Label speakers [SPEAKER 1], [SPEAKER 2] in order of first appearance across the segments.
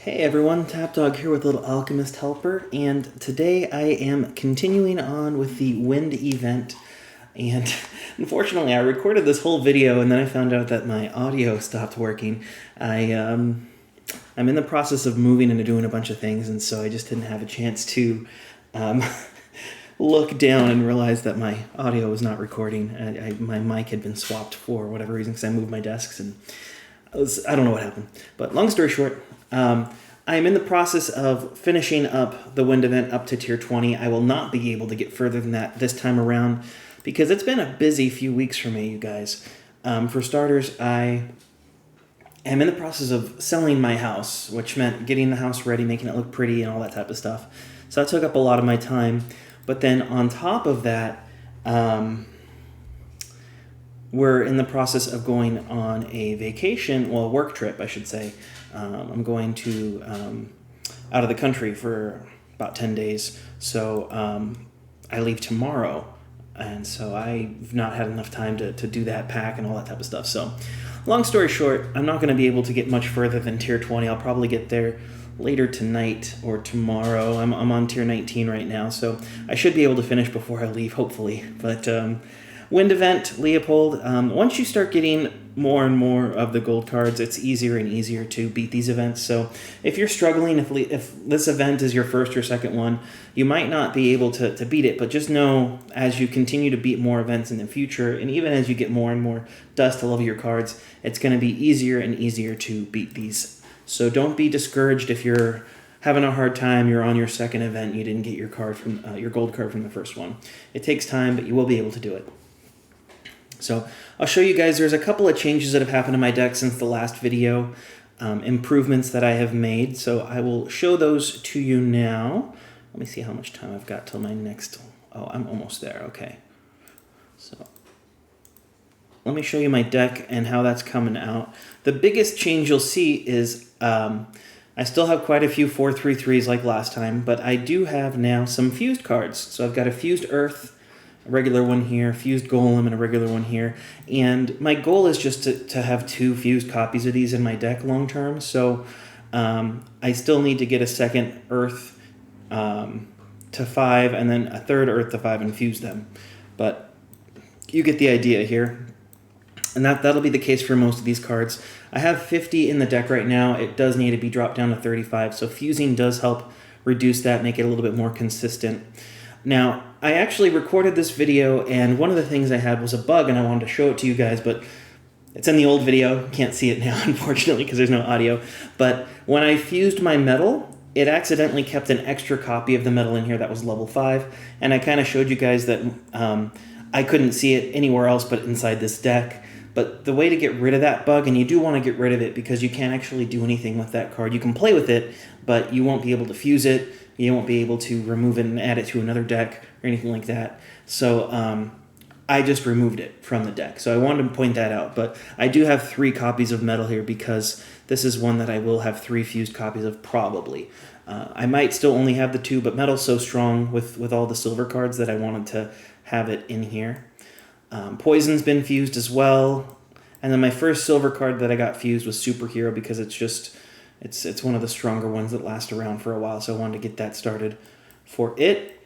[SPEAKER 1] Hey everyone, Tapdawg here with Little Alchemist Helper, and today I am continuing on with the wind event. And unfortunately, I recorded this whole video and then I found out that my audio stopped working. I'm in the process of moving and doing a bunch of things, and so I just didn't have a chance to look down and realize that my audio was not recording. My mic had been swapped for whatever reason because I moved my desks, and I don't know what happened. But long story short, I'm in the process of finishing up the wind event up to tier 20. I will not be able to get further than that this time around because it's been a busy few weeks for me, you guys. For starters, I am in the process of selling my house, which meant getting the house ready, making it look pretty and all that type of stuff. So that took up a lot of my time. But then on top of that, we're in the process of going on a vacation, well, a work trip, I should say. I'm going to out of the country for about 10 days. So I leave tomorrow. And so I've not had enough time to do that pack and all that type of stuff. So long story short, I'm not going to be able to get much further than tier 20. I'll probably get there later tonight or tomorrow. I'm on tier 19 right now. So I should be able to finish before I leave, hopefully. But wind event, Leopold, once you start getting more and more of the gold cards, it's easier and easier to beat these events. So if you're struggling, if this event is your first or second one, you might not be able to beat it, but just know as you continue to beat more events in the future, and even as you get more and more dust to level your cards, it's going to be easier and easier to beat these. So don't be discouraged if you're having a hard time, you're on your second event, you didn't get your card from your gold card from the first one. It takes time, but you will be able to do it. So I'll show you guys, there's a couple of changes that have happened to my deck since the last video, improvements that I have made. So I will show those to you now. Let me see how much time I've got till my next, oh, I'm almost there, okay. So let me show you my deck and how that's coming out. The biggest change you'll see is I still have quite a few 4/3/3s like last time, but I do have now some fused cards. So I've got a fused Earth, a regular one here, fused Golem, and a regular one here. And my goal is just to have 2 fused copies of these in my deck long term. So I still need to get a second Earth to 5 and then a third Earth to 5 and fuse them. But you get the idea here. And that'll be the case for most of these cards. I have 50 in the deck right now. It does need to be dropped down to 35. So fusing does help reduce that, make it a little bit more consistent. Now, I actually recorded this video, and one of the things I had was a bug, and I wanted to show it to you guys, but it's in the old video. You can't see it now, unfortunately, because there's no audio. But when I fused my metal, it accidentally kept an extra copy of the metal in here that was level 5, and I kind of showed you guys that I couldn't see it anywhere else but inside this deck. But the way to get rid of that bug, and you do want to get rid of it because you can't actually do anything with that card. You can play with it, but you won't be able to fuse it. You won't be able to remove it and add it to another deck or anything like that. So I just removed it from the deck. So I wanted to point that out. But I do have 3 copies of metal here because this is one that I will have 3 fused copies of probably. I might still only have the 2, but metal's so strong with all the silver cards that I wanted to have it in here. Poison's been fused as well. And then my first silver card that I got fused was Superhero because it's one of the stronger ones that last around for a while, so I wanted to get that started for it.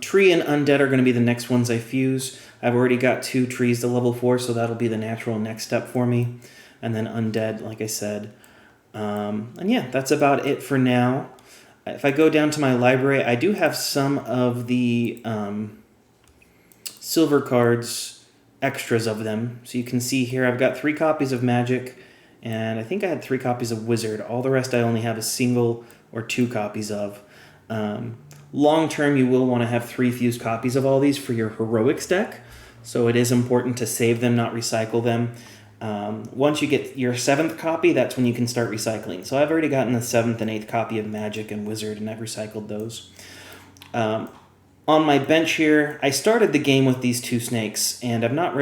[SPEAKER 1] Tree and Undead are going to be the next ones I fuse. I've already got 2 trees to level 4, so that'll be the natural next step for me. And then Undead, like I said. And yeah, that's about it for now. If I go down to my library, I do have some of the silver cards, extras of them. So you can see here I've got 3 copies of Magic, and I think I had 3 copies of Wizard. All the rest I only have a single or 2 copies of. Long term, you will want to have 3 fused copies of all these for your Heroics deck. So it is important to save them, not recycle them. Once you get your 7th copy, that's when you can start recycling. So I've already gotten the 7th and 8th copy of Magic and Wizard, and I've recycled those. On my bench here, I started the game with these 2 snakes, and I've not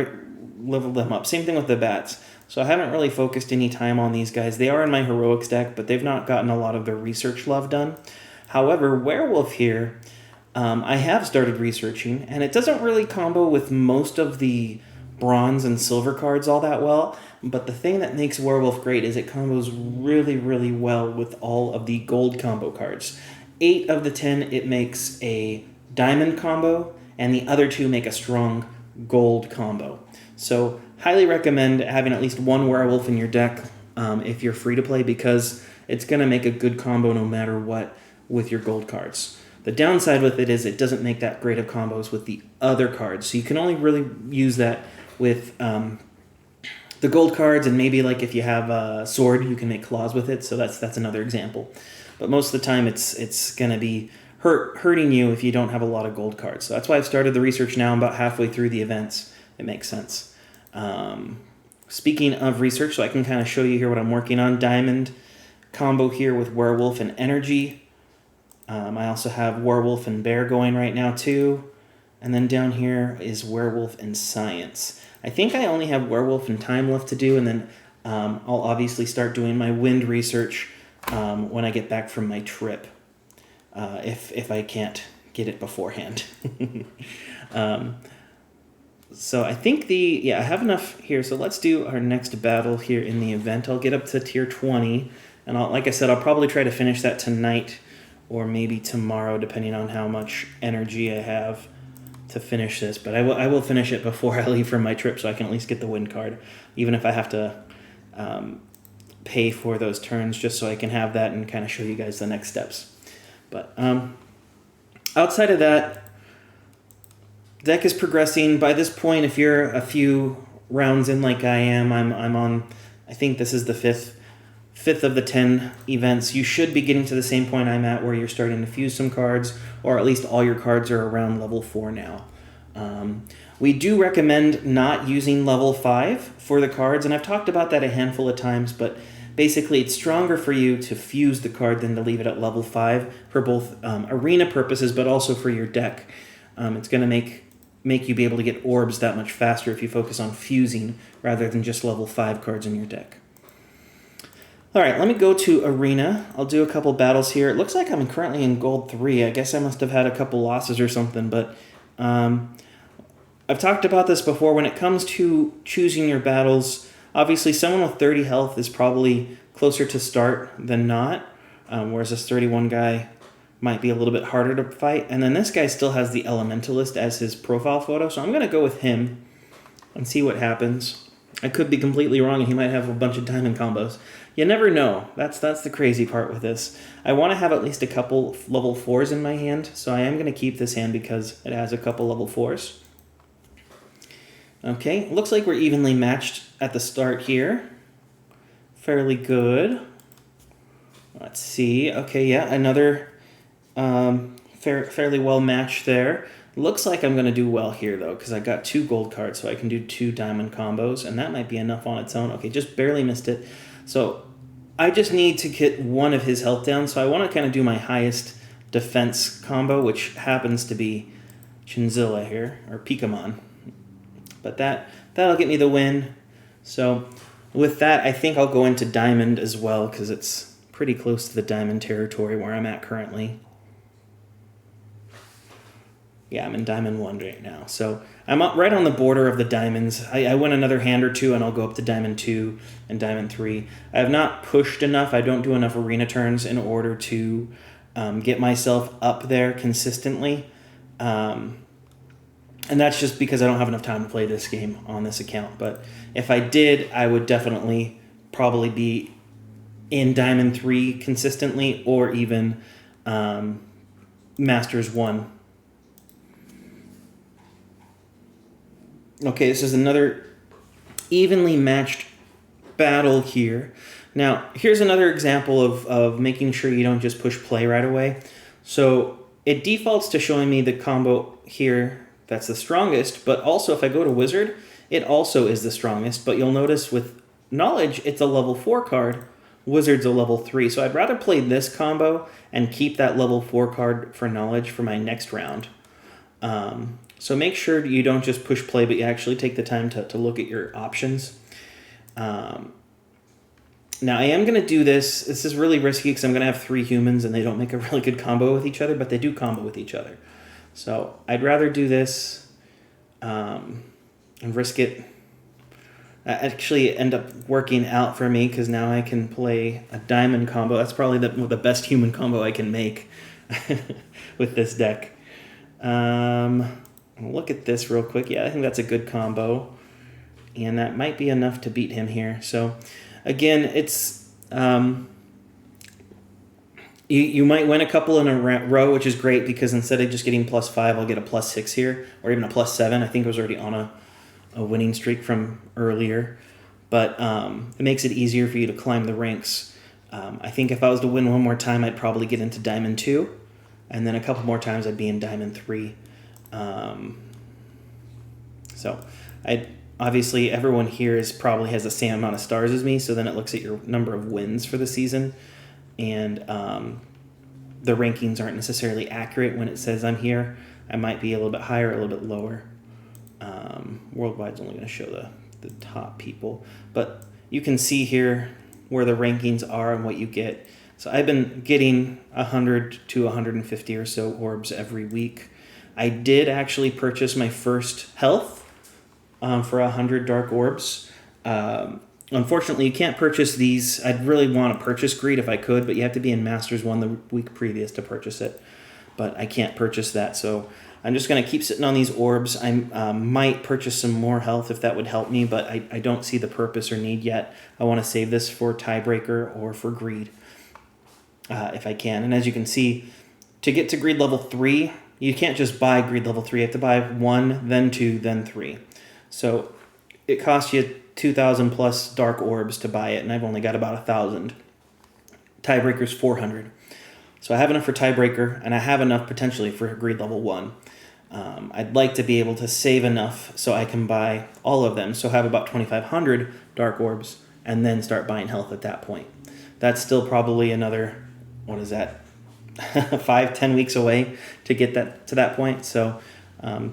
[SPEAKER 1] leveled them up. Same thing with the bats. So I haven't really focused any time on these guys. They are in my Heroics deck, but they've not gotten a lot of their research love done. However, Werewolf here, I have started researching, and it doesn't really combo with most of the bronze and silver cards all that well, But the thing that makes Werewolf great is it combos really, really well with all of the gold combo cards. 8 of the 10, it makes a diamond combo, and the other 2 make a strong gold combo. So highly recommend having at least one Werewolf in your deck if you're free to play, because it's going to make a good combo no matter what with your gold cards. The downside with it is it doesn't make that great of combos with the other cards. So you can only really use that with the gold cards, and maybe like if you have a sword, you can make claws with it. So that's another example. But most of the time, it's going to be hurting you if you don't have a lot of gold cards. So that's why I've started the research now. I'm about halfway through the events. It makes sense. Speaking of research, so I can kind of show you here what I'm working on. Diamond combo here with Werewolf and Energy. I also have Werewolf and Bear going right now too. And then down here is Werewolf and Science. I think I only have Werewolf and Time left to do, and then I'll obviously start doing my wind research when I get back from my trip, if I can't get it beforehand. So I think I have enough here. So let's do our next battle here in the event. I'll get up to tier 20, and like I said, I'll probably try to finish that tonight or maybe tomorrow, depending on how much energy I have to finish this. But I will finish it before I leave for my trip, so I can at least get the wind card, even if I have to pay for those turns, just so I can have that and kind of show you guys the next steps. But outside of that, deck is progressing. By this point, if you're a few rounds in like I am, I'm on, I think this is the fifth of the 10 events. You should be getting to the same point I'm at, where you're starting to fuse some cards, or at least all your cards are around level 4 now. We do recommend not using level 5 for the cards, and I've talked about that a handful of times, but basically it's stronger for you to fuse the card than to leave it at level 5 for both arena purposes, but also for your deck. It's going to make you be able to get orbs that much faster if you focus on fusing rather than just level 5 cards in your deck. All right, let me go to Arena. I'll do a couple battles here. It looks like I'm currently in Gold 3. I guess I must have had a couple losses or something, but I've talked about this before. When it comes to choosing your battles, obviously someone with 30 health is probably closer to start than not, whereas this 31 guy might be a little bit harder to fight. And then this guy still has the Elementalist as his profile photo, so I'm going to go with him and see what happens. I could be completely wrong, and he might have a bunch of diamond combos. You never know. That's the crazy part with this. I want to have at least a couple level 4s in my hand, so I am going to keep this hand because it has a couple level 4s. Okay, looks like we're evenly matched at the start here. Fairly good. Let's see. Okay, yeah, another fairly well matched there. Looks like I'm going to do well here, though, because I got 2 gold cards, so I can do 2 diamond combos, and that might be enough on its own. Okay, just barely missed it. So I just need to get one of his health down, so I want to kind of do my highest defense combo, which happens to be Chinzilla here, or Pokemon. But that'll get me the win. So with that, I think I'll go into Diamond as well, because it's pretty close to the Diamond territory where I'm at currently. Yeah, I'm in Diamond 1 right now. So I'm up right on the border of the Diamonds. I win another hand or two, and I'll go up to Diamond 2 and Diamond 3. I have not pushed enough. I don't do enough arena turns in order to get myself up there consistently. And that's just because I don't have enough time to play this game on this account. But if I did, I would definitely probably be in Diamond 3 consistently, or even Masters 1. Okay, this is another evenly matched battle here. Now, here's another example of making sure you don't just push play right away. So it defaults to showing me the combo here that's the strongest, but also if I go to Wizard, it also is the strongest. But you'll notice with Knowledge, it's a level 4 card. Wizard's a level 3. So I'd rather play this combo and keep that level 4 card for Knowledge for my next round. So make sure you don't just push play, but you actually take the time to look at your options. Now, I am going to do this. This is really risky because I'm going to have 3 humans, and they don't make a really good combo with each other, but they do combo with each other. So I'd rather do this and risk it actually end up working out for me because now I can play a diamond combo. That's probably the best human combo I can make with this deck. Look at this real quick. Yeah, I think that's a good combo. And that might be enough to beat him here. So, again, it's... You might win a couple in a row, which is great because instead of just getting +5, I'll get a +6 here, or even a +7. I think I was already on a winning streak from earlier. But it makes it easier for you to climb the ranks. I think if I was to win one more time, I'd probably get into Diamond 2. And then a couple more times, I'd be in Diamond 3. Obviously, everyone here probably has the same amount of stars as me, so then it looks at your number of wins for the season. And the rankings aren't necessarily accurate when it says I'm here. I might be a little bit higher, a little bit lower. Worldwide's only going to show the top people. But you can see here where the rankings are and what you get. So I've been getting 100 to 150 or so orbs every week. I did actually purchase my first health for 100 dark orbs. Unfortunately, you can't purchase these. I'd really want to purchase Greed if I could, but you have to be in Masters 1 the week previous to purchase it. But I can't purchase that, so I'm just going to keep sitting on these orbs. I might purchase some more health if that would help me, but I don't see the purpose or need yet. I want to save this for Tiebreaker or for Greed if I can. And as you can see, to get to Greed level 3, you can't just buy Greed level 3. You have to buy 1, then 2, then 3. So it costs you 2,000 plus dark orbs to buy it, and I've only got about 1,000. Tiebreaker's 400. So I have enough for Tiebreaker, and I have enough potentially for Greed level 1. I'd like to be able to save enough so I can buy all of them, so have about 2,500 dark orbs, and then start buying health at that point. That's still probably another, 5-10 weeks away to get that to that point, so...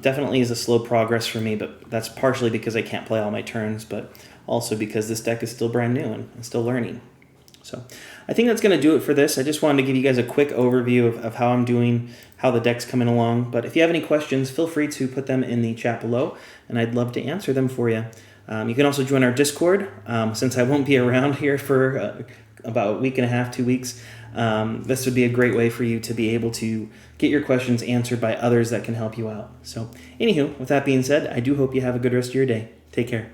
[SPEAKER 1] definitely is a slow progress for me, but that's partially because I can't play all my turns, but also because this deck is still brand new and I'm still learning. So I think that's going to do it for this. I just wanted to give you guys a quick overview of how I'm doing, how the deck's coming along. But if you have any questions, feel free to put them in the chat below, and I'd love to answer them for you. You can also join our Discord. Since I won't be around here for about a week and a half, 2 weeks, this would be a great way for you to be able to get your questions answered by others that can help you out. So, anywho, with that being said, I do hope you have a good rest of your day. Take care.